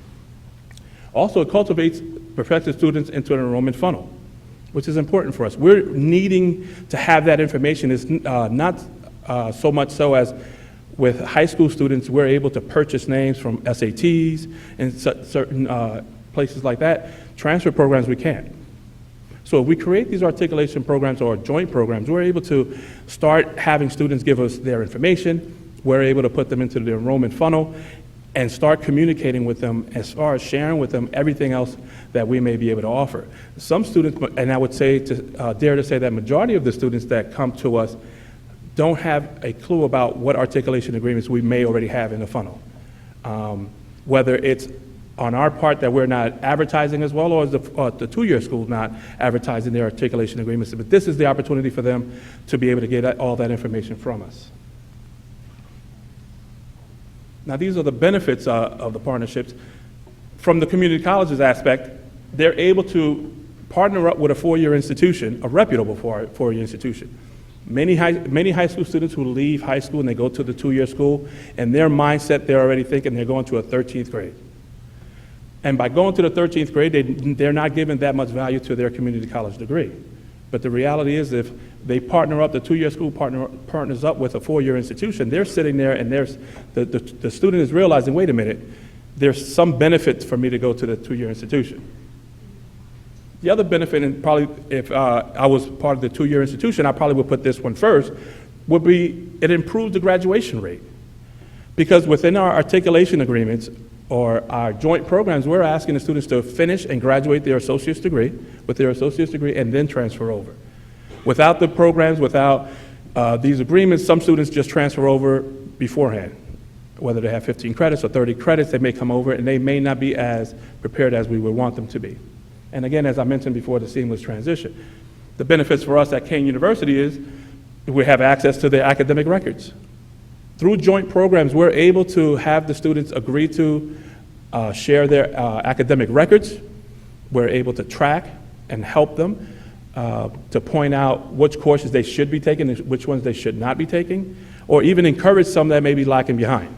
Also, it cultivates prospective students into an enrollment funnel, which is important for us. We're needing to have that information. It's not so much so as with high school students, we're able to purchase names from SATs and certain places like that. Transfer programs, we can't. So if we create these articulation programs or joint programs, we're able to start having students give us their information. We're able to put them into the enrollment funnel and start communicating with them as far as sharing with them everything else that we may be able to offer. Some students, and I would say, dare to say that majority of the students that come to us don't have a clue about what articulation agreements we may already have in the funnel. Whether it's on our part that we're not advertising as well, or is the two-year school not advertising their articulation agreements. But this is the opportunity for them to be able to get all that information from us. Now, these are the benefits of the partnerships. From the community colleges aspect, they're able to partner up with a four-year institution, a reputable four-year institution. Many high school students who leave high school and they go to the two-year school, and their mindset, they're already thinking they're going to a 13th grade. And by going to the 13th grade, they're not giving that much value to their community college degree. But the reality is, if they partner up, the two-year school partners up with a four-year institution, they're sitting there and the student is realizing, wait a minute, there's some benefit for me to go to the two-year institution. The other benefit, and probably if I was part of the two-year institution, I probably would put this one first, would be it improves the graduation rate. Because within our articulation agreements or our joint programs, we're asking the students to finish and graduate their associate's degree, and then transfer over. Without the programs, without these agreements, some students just transfer over beforehand. Whether they have 15 credits or 30 credits, they may come over and they may not be as prepared as we would want them to be. And again, as I mentioned before, the seamless transition. The benefits for us at Kane University is we have access to their academic records. Through joint programs, we're able to have the students agree to share their academic records. We're able to track and help them to point out which courses they should be taking and which ones they should not be taking, or even encourage some that may be lagging behind.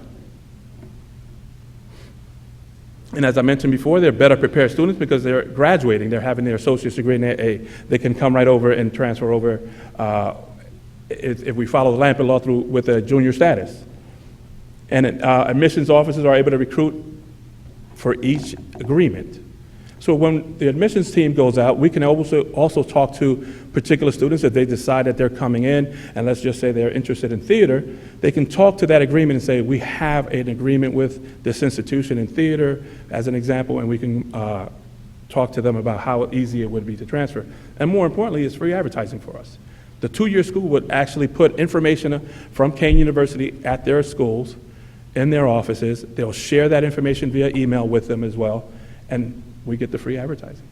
And as I mentioned before, they're better prepared students because they're graduating. They're having their associate's degree, and they can come right over and transfer over if we follow the Lampen law through with a junior status. And admissions officers are able to recruit for each agreement. So when the admissions team goes out, we can also talk to particular students if they decide that they're coming in, and let's just say they're interested in theater. They can talk to that agreement and say, we have an agreement with this institution in theater, as an example, and we can talk to them about how easy it would be to transfer. And more importantly, it's free advertising for us. The two-year school would actually put information from Kane University at their schools, in their offices. They'll share that information via email with them as well, and we get the free advertising.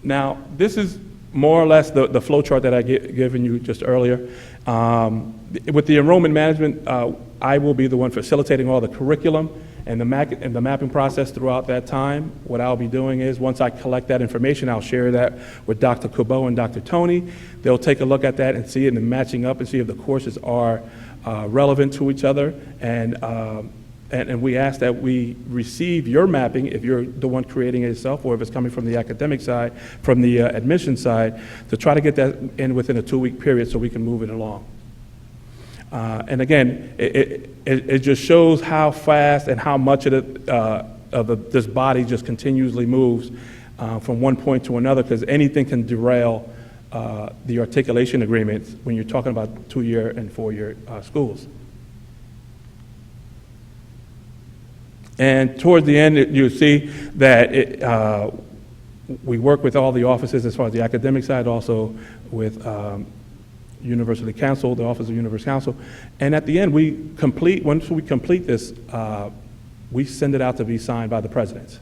Now, this is more or less the flow chart that I given you just earlier. With the enrollment management, I will be the one facilitating all the curriculum and the mapping process throughout that time. What I'll be doing is, once I collect that information, I'll share that with Dr. Kubo and Dr. Tony. They'll take a look at that and see it and matching up and see if the courses are relevant to each other. And we ask that we receive your mapping, if you're the one creating it yourself, or if it's coming from the academic side, from the admission side, to try to get that in within a 2-week period so we can move it along. And again, it just shows how fast and how much of this body just continuously moves from one point to another, because anything can derail the articulation agreements when you're talking about 2-year and 4-year schools. And towards the end, you see that we work with all the offices as far as the academic side, also with University Council, the Office of University Council. And at the end, once we complete this, we send it out to be signed by the president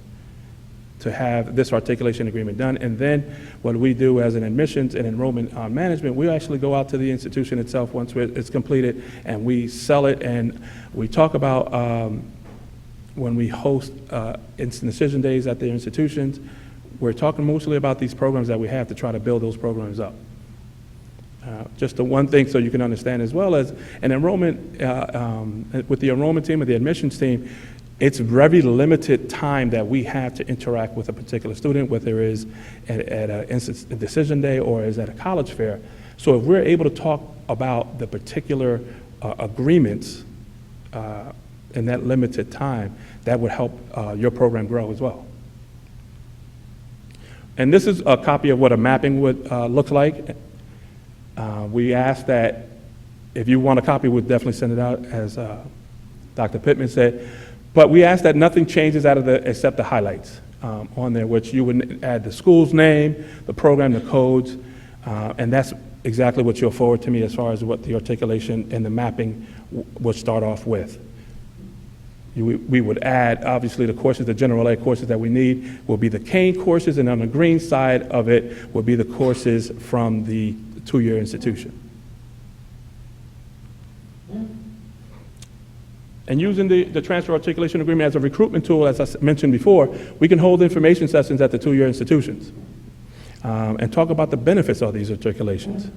to have this articulation agreement done. And then what we do as an admissions and enrollment management, we actually go out to the institution itself once it's completed, and we sell it. And we talk about when we host instant decision days at their institutions, we're talking mostly about these programs that we have to try to build those programs up. Just the one thing so you can understand, as well as an enrollment, with the enrollment team or the admissions team, it's very limited time that we have to interact with a particular student, whether it is at an instant decision day or is at a college fair. So if we're able to talk about the particular agreements in that limited time, that would help your program grow as well. And this is a copy of what a mapping would look like. We ask that if you want a copy, we'd definitely send it out, as Dr. Pittman said. But we ask that nothing changes except the highlights on there, which you would add the school's name, the program, the codes, and that's exactly what you'll forward to me as far as what the articulation and the mapping would start off with. We would add, obviously, the courses, the general ed courses that we need will be the Kane courses, and on the green side of it will be the courses from the two-year institution. And using the transfer articulation agreement as a recruitment tool, as I mentioned before, we can hold information sessions at the two-year institutions and talk about the benefits of these articulations.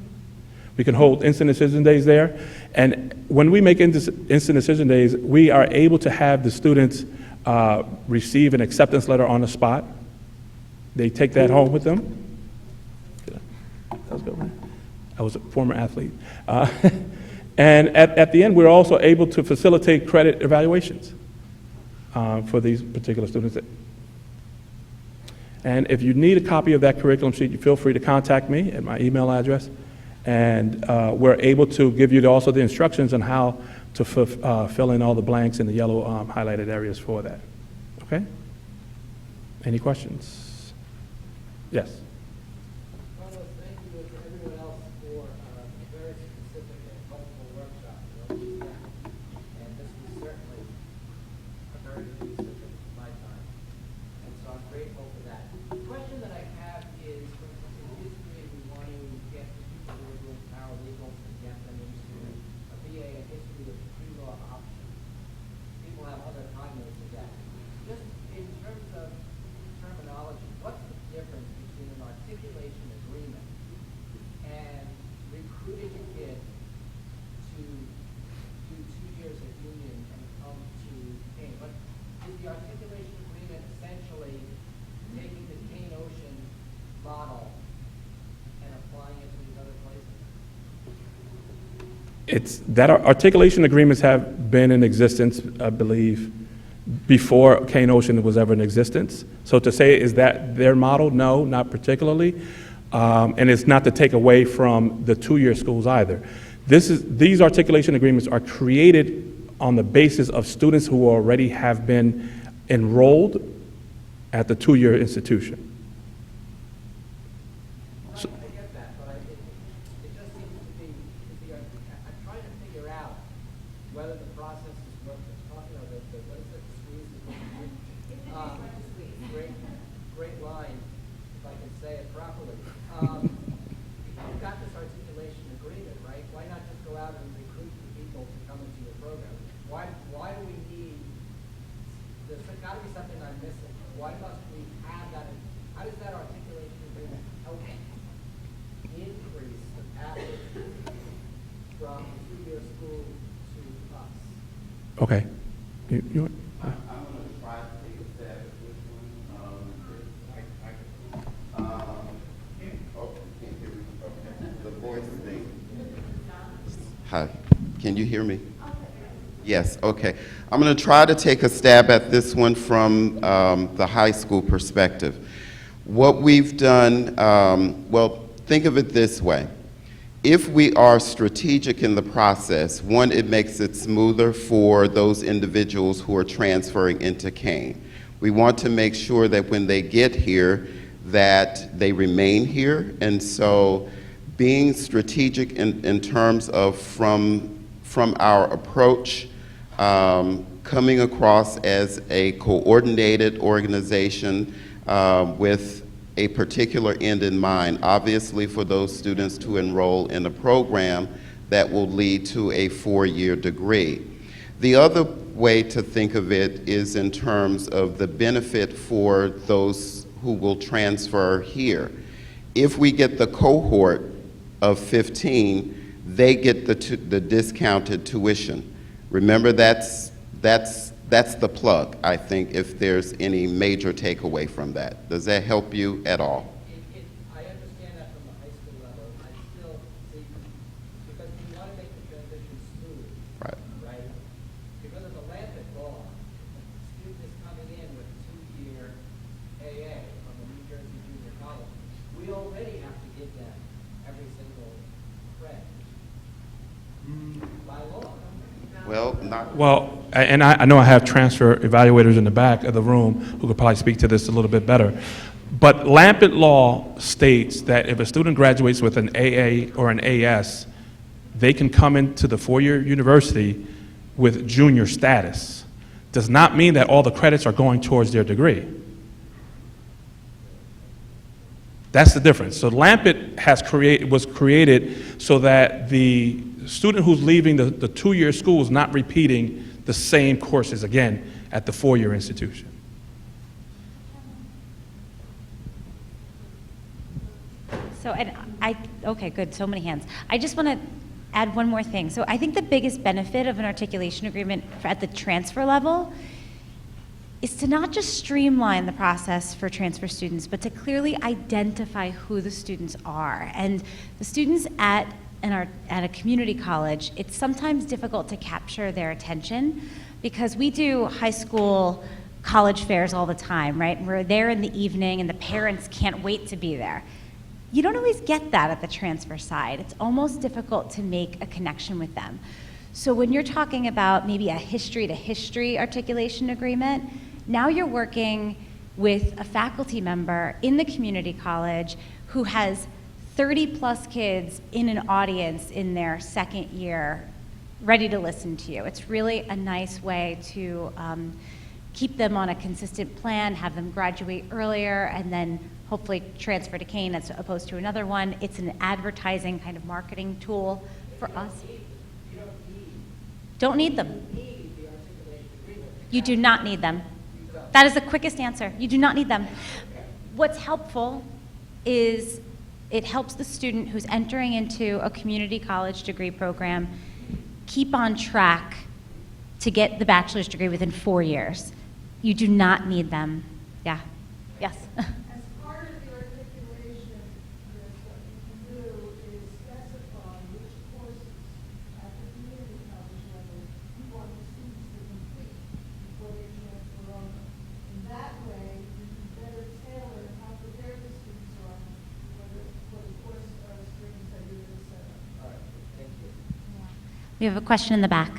We can hold instant decision days there. And when we make instant decision days, we are able to have the students receive an acceptance letter on the spot. They take that home with them. That was good, right? I was a former athlete. And at the end, we're also able to facilitate credit evaluations for these particular students. And if you need a copy of that curriculum sheet, you feel free to contact me at my email address. And we're able to give you also the instructions on how to fill in all the blanks in the yellow highlighted areas for that. Okay? Any questions? Yes? Carlos, thank you to everyone else for a very specific and helpful workshop. And this was certainly a very good use of my time. And so I'm grateful for that. The question that I have is, in history, we want to get people who are doing paralegal to get them into a BA in history with a pre-law option. People have other timelines of that. Just in terms of terminology, what's the difference between an articulation agreement and recruiting a kid to do 2 years at Union and come to Kane? But is the articulation agreement essentially taking the Kane Ocean model and applying it to these other places? It's that articulation agreements have been in existence, I believe, before Kane Ocean was ever in existence. So to say, is that their model? No, not particularly. And it's not to take away from the two-year schools either. These articulation agreements are created on the basis of students who already have been enrolled at the two-year institution. I get that, but it just seems to be, I'm trying to figure out whether the process is working. What is the squeeze? Great line, if I can say it properly. You've got this articulation agreement, right? Why not just go out and recruit the people to come into your program? Why do we need, there's got to be something I'm missing. Why must we have that? How does that articulation agreement help increase the passage from two-year school to us? Okay. I'm going to try to take a stab at this one. Oh, can't hear me. Okay. The voice thing. Hi. Can you hear me? Yes, okay. I'm going to try to take a stab at this one from the high school perspective. What we've done, well, think of it this way. If we are strategic in the process, one, it makes it smoother for those individuals who are transferring into Kane. We want to make sure that when they get here, that they remain here. And so being strategic in terms of from our approach, coming across as a coordinated organization with a particular end in mind, obviously for those students to enroll in a program that will lead to a 4-year degree. The other way to think of it is in terms of the benefit for those who will transfer here. If we get the cohort of 15, they get the discounted tuition. Remember, that's the plug, I think, if there's any major takeaway from that. Does that help you at all? I understand that from the high school level. I still see, because we want to make the transition smooth. Right? Because of the Atlantic law, the student is coming in with 2-year AA from the New Jersey Junior College. We already have to give them every single credit by law. Well, not. Well, and I know I have transfer evaluators in the back of the room who could probably speak to this a little bit better. But Lampet law states that if a student graduates with an AA or an AS, they can come into the four-year university with junior status. Does not mean that all the credits are going towards their degree. That's the difference. So Lampet was created so that the student who's leaving the two-year school is not repeating the same courses again at the four-year institution. So, okay, good, so many hands. I just want to add one more thing. So I think the biggest benefit of an articulation agreement at the transfer level is to not just streamline the process for transfer students, but to clearly identify who the students are. And the students at a community college, it's sometimes difficult to capture their attention because we do high school college fairs all the time, right? We're there in the evening and the parents can't wait to be there. You don't always get that at the transfer side. It's almost difficult to make a connection with them. So when you're talking about maybe a history-to-history articulation agreement, now you're working with a faculty member in the community college who has 30-plus kids in an audience in their second year ready to listen to you. It's really a nice way to keep them on a consistent plan, have them graduate earlier, and then hopefully transfer to Kane as opposed to another one. It's an advertising kind of marketing tool for us. Don't need them. You do not need them. That is the quickest answer. You do not need them. What's helpful is it helps the student who's entering into a community college degree program keep on track to get the bachelor's degree within 4 years. You do not need them. Yeah. Yes. As part of the articulation, what you can do is specify which courses at the community college level you want the students to complete before they transfer over. In that way, you can better tailor how prepared the students are for the course streams that you're going to set up. All right, thank you. We have a question in the back.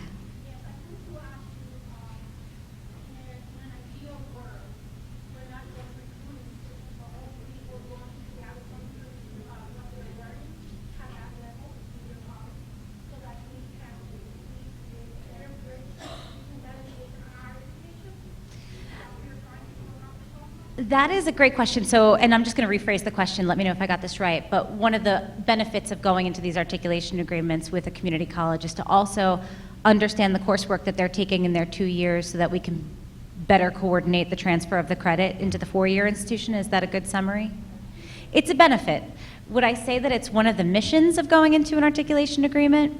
That is a great question. So, and I'm just going to rephrase the question. Let me know if I got this right. But one of the benefits of going into these articulation agreements with a community college is to also understand the coursework that they're taking in their 2 years so that we can better coordinate the transfer of the credit into the four-year institution. Is that a good summary? It's a benefit. Would I say that it's one of the missions of going into an articulation agreement?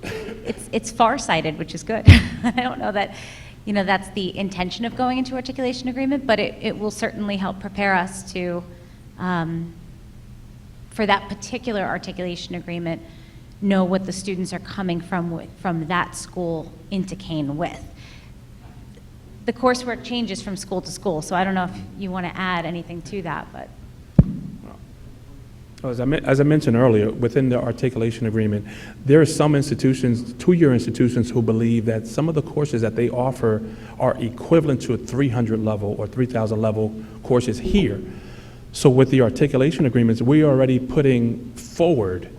It's farsighted, which is good. I don't know that that's the intention of going into articulation agreement, but it will certainly help prepare us to, for that particular articulation agreement, know what the students are coming from that school into Kane with. The coursework changes from school to school, so I don't know if you want to add anything to that, but. As I mentioned earlier, within the articulation agreement, there are some institutions, two-year institutions, who believe that some of the courses that they offer are equivalent to a 300 level or 3,000 level courses here. So with the articulation agreements, we are already putting forward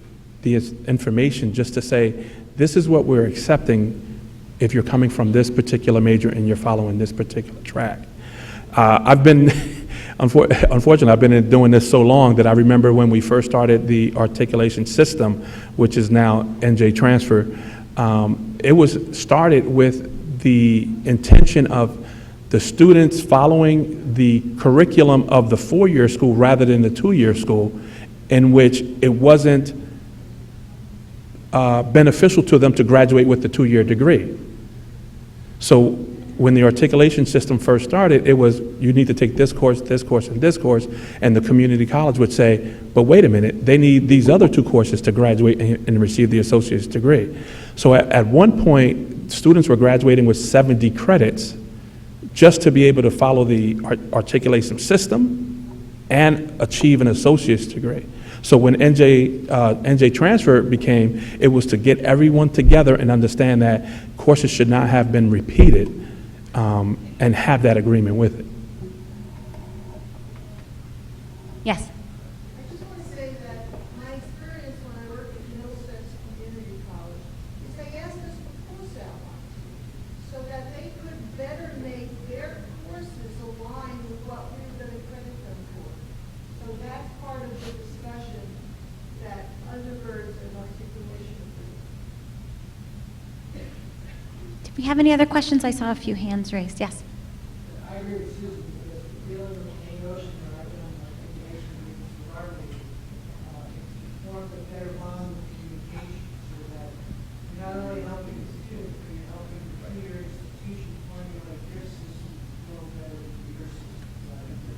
the information just to say, this is what we're accepting if you're coming from this particular major and you're following this particular track. Unfortunately, I've been doing this so long that I remember when we first started the articulation system, which is now NJ Transfer, it was started with the intention of the students following the curriculum of the four-year school rather than the two-year school, in which it wasn't beneficial to them to graduate with the two-year degree. So when the articulation system first started, it was, you need to take this course, and this course, and the community college would say, but wait a minute, they need these other two courses to graduate and receive the associate's degree. So at one point, students were graduating with 70 credits just to be able to follow the articulation system and achieve an associate's degree. So when NJ Transfer became, it was to get everyone together and understand that courses should not have been repeated, and have that agreement with it. Yes. I just want to say that my experience when I worked at Middlesex Community College is they asked us for course outlines so that they could better make their courses align with what we were going to credit them for. So that's part of the discussion that undergirds an articulation agreement. Do we have any other questions? I saw a few hands raised. Yes. I agree with Susan because dealing with the ocean and I've been on articulation agreements with our league, it forms a better bond of communication so that you're not only helping the students, but you're helping your institution formulate their system to flow better into your system. So I think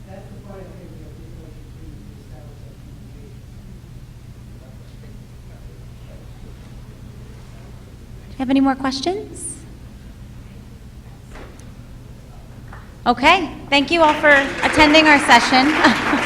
that's the part I think the articulation agreement to establish that communication. Do you have any more questions? Okay, thank you all for attending our session.